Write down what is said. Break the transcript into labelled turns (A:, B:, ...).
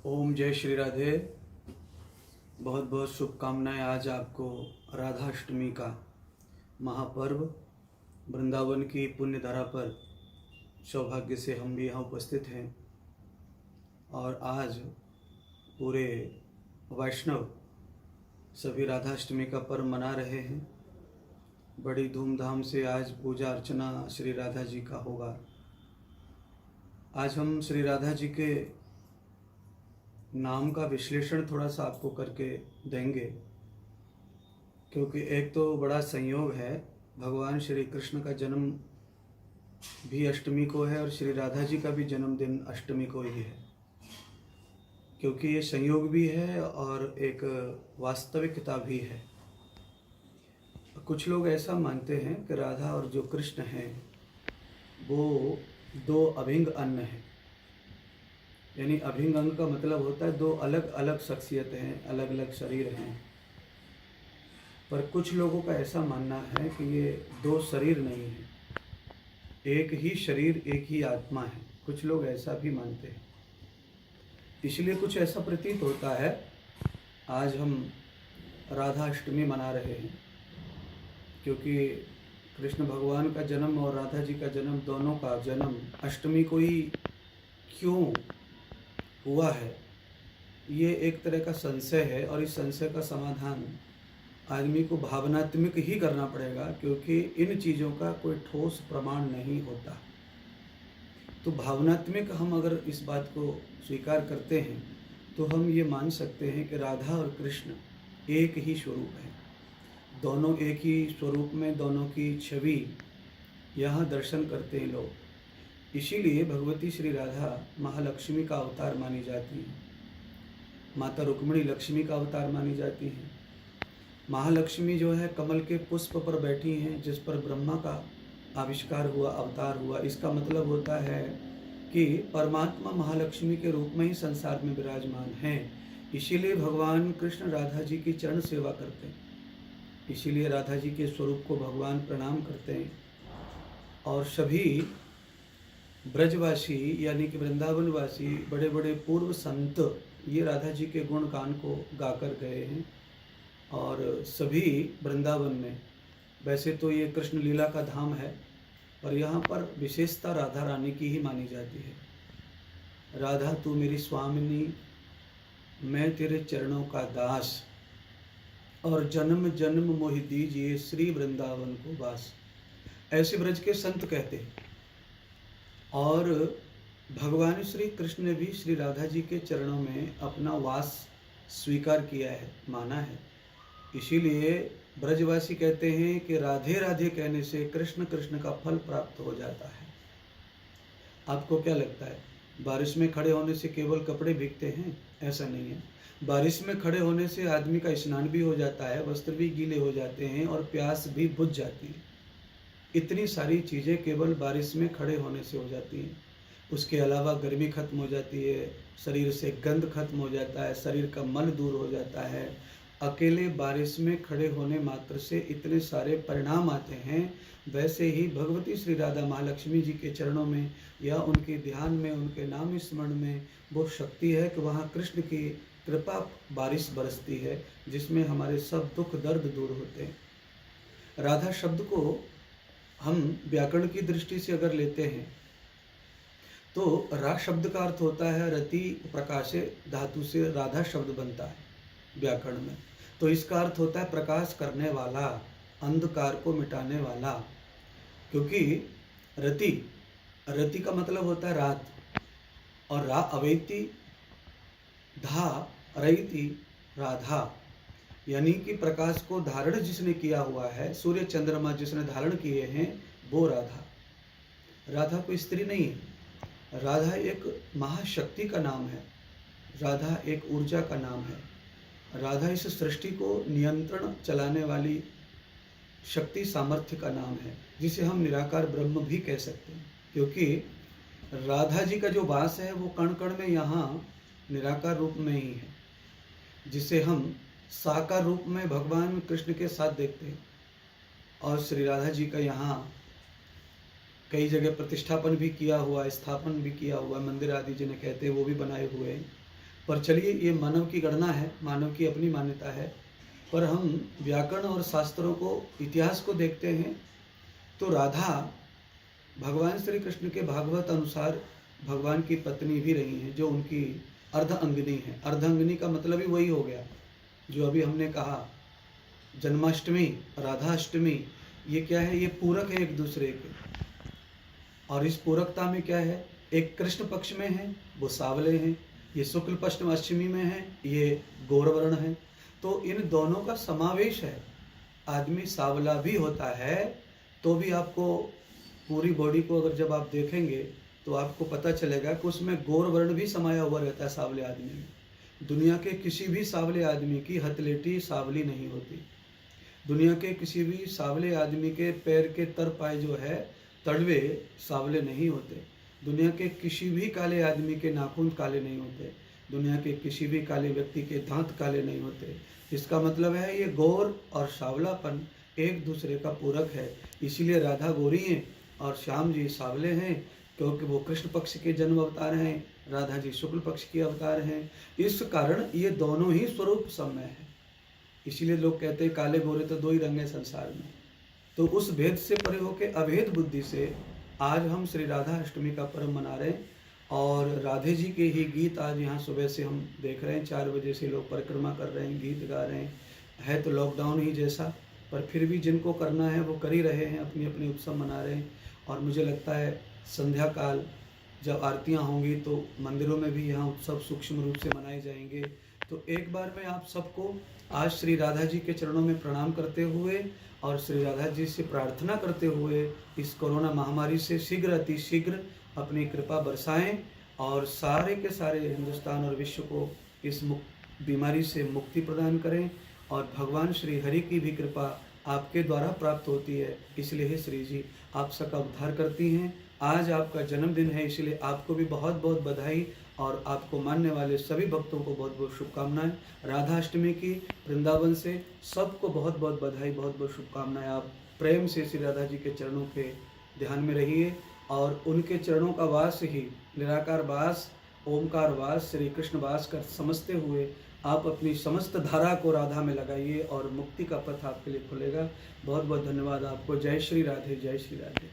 A: ओम जय श्री राधे। बहुत बहुत शुभकामनाएं। आज आपको राधाष्टमी का महापर्व वृंदावन की पुण्य धरा पर सौभाग्य से हम भी यहाँ उपस्थित हैं और आज पूरे वैष्णव सभी राधाष्टमी का पर्व मना रहे हैं। बड़ी धूमधाम से आज पूजा अर्चना श्री राधा जी का होगा। आज हम श्री राधा जी के नाम का विश्लेषण थोड़ा सा आपको करके देंगे, क्योंकि एक तो बड़ा संयोग है, भगवान श्री कृष्ण का जन्म भी अष्टमी को है और श्री राधा जी का भी जन्मदिन अष्टमी को ही है, क्योंकि ये संयोग भी है और एक वास्तविकता भी है। कुछ लोग ऐसा मानते हैं कि राधा और जो कृष्ण हैं वो दो अभिन्न अन्न हैं, यानी अभिन्न अंग का मतलब होता है दो अलग अलग शख्सियत हैं, अलग अलग शरीर हैं। पर कुछ लोगों का ऐसा मानना है कि ये दो शरीर नहीं है, एक ही शरीर एक ही आत्मा है। कुछ लोग ऐसा भी मानते हैं। इसलिए कुछ ऐसा प्रतीत होता है आज हम राधा अष्टमी मना रहे हैं, क्योंकि कृष्ण भगवान का जन्म और राधा जी का जन्म, दोनों का जन्म अष्टमी को ही क्यों हुआ है, ये एक तरह का संशय है। और इस संशय का समाधान आदमी को भावनात्मक ही करना पड़ेगा, क्योंकि इन चीज़ों का कोई ठोस प्रमाण नहीं होता। तो भावनात्मक हम अगर इस बात को स्वीकार करते हैं तो हम ये मान सकते हैं कि राधा और कृष्ण एक ही स्वरूप है। दोनों एक ही स्वरूप में दोनों की छवि यहाँ दर्शन करते हैं लोग। इसीलिए भगवती श्री राधा महालक्ष्मी का अवतार मानी जाती है, माता रुक्मिणी लक्ष्मी का अवतार मानी जाती हैं। महालक्ष्मी जो है कमल के पुष्प पर बैठी हैं, जिस पर ब्रह्मा का आविष्कार हुआ, अवतार हुआ। इसका मतलब होता है कि परमात्मा महालक्ष्मी के रूप में ही संसार में विराजमान हैं। इसीलिए भगवान कृष्ण राधा जी की चरण सेवा करते हैं, इसीलिए राधा जी के स्वरूप को भगवान प्रणाम करते हैं। और सभी ब्रजवासी यानी कि वृंदावनवासी बड़े बड़े पूर्व संत ये राधा जी के गुण गान को गाकर गए हैं। और सभी वृंदावन में, वैसे तो ये कृष्ण लीला का धाम है, पर यहाँ पर विशेषता राधा रानी की ही मानी जाती है। राधा तू मेरी स्वामिनी, मैं तेरे चरणों का दास, और जन्म जन्म मोहि दीजिए श्री वृंदावन को वास, ऐसे ब्रज के संत कहते हैं। और भगवान श्री कृष्ण ने भी श्री राधा जी के चरणों में अपना वास स्वीकार किया है, माना है। इसीलिए ब्रजवासी कहते हैं कि राधे राधे कहने से कृष्ण कृष्ण का फल प्राप्त हो जाता है। आपको क्या लगता है, बारिश में खड़े होने से केवल कपड़े भीगते हैं? ऐसा नहीं है। बारिश में खड़े होने से आदमी का स्नान भी हो जाता है, वस्त्र भी गीले हो जाते हैं और प्यास भी बुझ जाती है। इतनी सारी चीज़ें केवल बारिश में खड़े होने से हो जाती हैं। उसके अलावा गर्मी खत्म हो जाती है, शरीर से गंध खत्म हो जाता है, शरीर का मल दूर हो जाता है। अकेले बारिश में खड़े होने मात्र से इतने सारे परिणाम आते हैं। वैसे ही भगवती श्री राधा महालक्ष्मी जी के चरणों में या उनके ध्यान में, उनके नाम स्मरण में वो शक्ति है कि वहाँ कृष्ण की कृपा बारिश बरसती है, जिसमें हमारे सब दुख दर्द दूर होते हैं। राधा शब्द को हम व्याकरण की दृष्टि से अगर लेते हैं तो रा शब्द का अर्थ होता है रति प्रकाशे धातु से राधा शब्द बनता है व्याकरण में। तो इसका अर्थ होता है प्रकाश करने वाला, अंधकार को मिटाने वाला। क्योंकि रति का मतलब होता है रात, और रा अवैति धा रईति राधा, यानी कि प्रकाश को धारण जिसने किया हुआ है, सूर्य चंद्रमा जिसने धारण किए हैं, वो राधा। राधा कोई स्त्री नहीं है, राधा एक महाशक्ति का नाम है, राधा एक ऊर्जा का नाम है। राधा इस सृष्टि को नियंत्रण चलाने वाली शक्ति सामर्थ्य का नाम है, जिसे हम निराकार ब्रह्म भी कह सकते हैं। क्योंकि राधा जी का जो वास है वो कण कण में यहाँ निराकार रूप में ही है, जिसे हम साकार रूप में भगवान कृष्ण के साथ देखते हैं। और श्री राधा जी का यहाँ कई जगह प्रतिष्ठापन भी किया हुआ, स्थापन भी किया हुआ, मंदिर आदि जिन्हें कहते हैं वो भी बनाए हुए हैं। पर चलिए, ये मानव की गणना है, मानव की अपनी मान्यता है। पर हम व्याकरण और शास्त्रों को, इतिहास को देखते हैं तो राधा भगवान श्री कृष्ण के भागवत अनुसार भगवान की पत्नी भी रही हैं, जो उनकी अर्धांगिनी है। अर्धांगिनी का मतलब ही वही हो गया जो अभी हमने कहा, जन्माष्टमी, राधाष्टमी, ये क्या है? ये पूरक है एक दूसरे के। और इस पूरकता में क्या है? एक कृष्ण पक्ष में है, वो सावले हैं, ये शुक्ल पक्ष में अष्टमी में है, ये गौरवर्ण है। तो इन दोनों का समावेश है। आदमी सावला भी होता है तो भी आपको पूरी बॉडी को अगर जब आप देखेंगे तो आपको पता चलेगा कि उसमें गौरवर्ण भी समाया हुआ रहता है सावले आदमी में। दुनिया के किसी भी सावले आदमी की हथेली सावली नहीं होती। दुनिया के किसी भी सावले आदमी के पैर के तर पाए जो है तड़वे सावले नहीं होते। दुनिया के किसी भी काले आदमी के नाखून काले नहीं होते। दुनिया के किसी भी काले व्यक्ति के दांत काले नहीं होते। इसका मतलब है ये गौर और सावलापन एक दूसरे का पूरक है। इसीलिए राधा गोरी हैं और श्याम जी सावले हैं, क्योंकि वो कृष्ण पक्ष के जन्म अवतार हैं, राधा जी शुक्ल पक्ष के अवतार हैं। इस कारण ये दोनों ही स्वरूप समय है। इसीलिए लोग कहते हैं काले गोरे तो दो ही रंग है संसार में। तो उस भेद से परे होकर अभेद बुद्धि से आज हम श्री राधा अष्टमी का पर्व मना रहे हैं। और राधे जी के ही गीत आज यहाँ सुबह से हम देख रहे हैं, 4 बजे से लोग परिक्रमा कर रहे हैं, गीत गा रहे हैं। है तो लॉकडाउन ही जैसा, पर फिर भी जिनको करना है वो कर ही रहे हैं, अपनी अपनी उत्सव मना रहे हैं। और मुझे लगता है संध्या काल जब आरतियाँ होंगी तो मंदिरों में भी यहाँ उत्सव सूक्ष्म रूप से मनाए जाएंगे। तो एक बार मैं आप सबको आज श्री राधा जी के चरणों में प्रणाम करते हुए और श्री राधा जी से प्रार्थना करते हुए इस कोरोना महामारी से शीघ्र अतिशीघ्र अपनी कृपा बरसाएं और सारे के सारे हिंदुस्तान और विश्व को इस बीमारी से मुक्ति प्रदान करें। और भगवान श्री हरि की भी कृपा आपके द्वारा प्राप्त होती है, इसलिए हे श्री जी आप सबका उद्धार करती हैं। आज आपका जन्मदिन है, इसलिए आपको भी बहुत बहुत बधाई और आपको मानने वाले सभी भक्तों को बहुत बहुत शुभकामनाएं। राधाष्टमी की वृंदावन से सबको बहुत बहुत बधाई, बहुत बहुत शुभकामनाएं। आप प्रेम से श्री राधा जी के चरणों के ध्यान में रहिए और उनके चरणों का वास ही निराकार वास, ओमकार वास, श्री कृष्ण वास कर समझते हुए आप अपनी समस्त धारा को राधा में लगाइए और मुक्ति का पथ आपके लिए खुलेगा। बहुत बहुत धन्यवाद आपको। जय श्री राधे, जय श्री राधे।